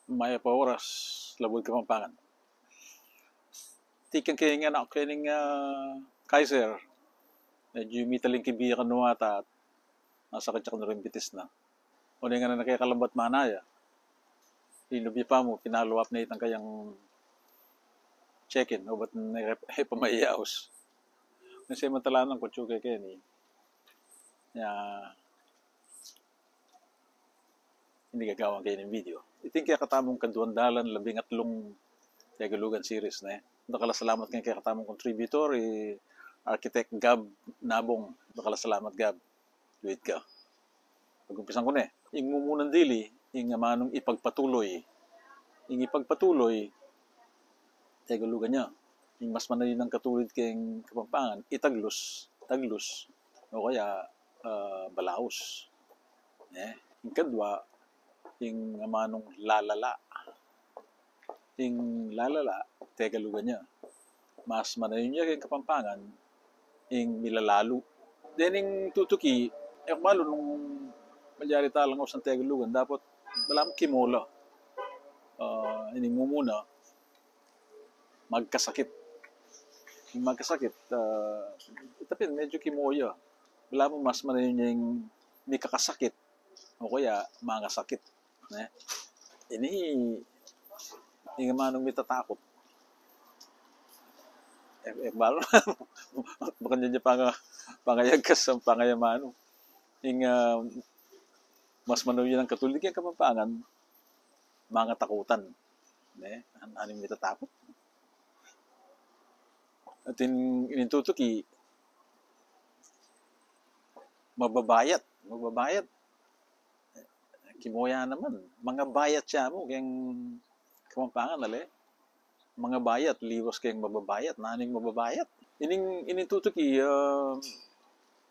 Maya pa oras, labod Kapampangan. Tikan kaya nga na kaya Kaiser, medyo mitaling kibiya ka nuwata at nasa kanya ka na rin bitis na. O nga na nakikalabat manaya. Inubi pa mo, pinalo up na itang kayang check-in, o ba't pamaiyaos. Kasi matalanan ko, tsuke kaya ni. Hindi gagawin kayo ng video. Iting kaya katamong kaduandalan, 13 Tagalugan series na eh. Salamat kaya katamong contributor, Architect Gab Nabong. Salamat Gab. Wait ka. Pag-umpisan ko na eh. Ing mumunan dili, ing manong ipagpatuloy. Ing ipagpatuloy, Tagalugan niya. Ing mas manali ng katulid kayong Kapampangan, Taglus, o kaya Balaos. Ing kadwa, ing manong lalala. Ing lalala, Tagalugan niya. Mas manali niya kayong Kapampangan, ing milalalo. Then ing tutuki, malo nung malyari talang ako sa Tagalugan, dapat wala mong kimola. Ining mo muna, magkasakit. Yung magkasakit, itapin, medyo kimoya. Wala mo mas manali niya yung may kakasakit o kaya mga sakit. Ini yung manong may tatakot. Balo baka niya pangayagkas ang pangayamano. Yung mas manali ng katulad yung Kapampangan, mga takutan. Anong may tatakot? At inintutuki, mababayat. Kimoya naman. Mga bayat siya mo, kayang Kapampangan, mga bayat, liwas kayang mababayat, naning mababayat. Inintutuki,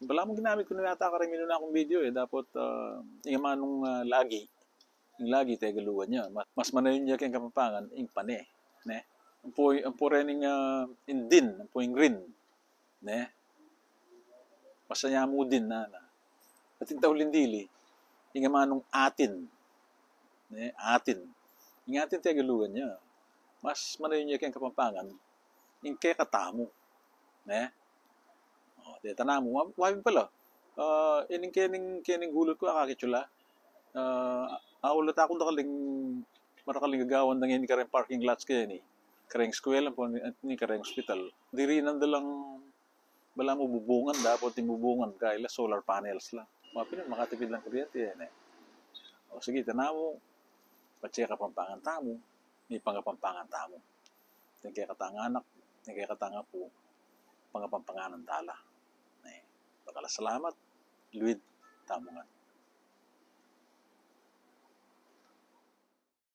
wala mong ginamit ko na nata karami na akong video eh. Dapat, yung manong lagi, Tagalugan niya. Mas manayon niya kayang Kapampangan, yung pane. Ang po rening indin, ang po yung green. Masaya mo din na. At yung taulin dili, yung manong atin. Atin. Yung atin Tagalugan niya. Mas manayon niya kayang Kapampangan, yung kaya katamo. Deta na mo, wabing pala. Ining kening gulot ko, akakitsula. Ulat ako nakaling marakaling gagawan ng ini kareng parking lots kaya ni. Kareng eskwela po ni kareng hospital. Diri nandalang bala mo bubungan, dapat yung bubungan kaila solar panels lang. Mapin makatipid lang kuryente yan eh. O sige, tanamo, patsya Kapampangan tamo, may pangapampangan tamo. Kaya katanganak, kaya katanga po, pangapampanganan tala. Salamat, Luid, tamongan.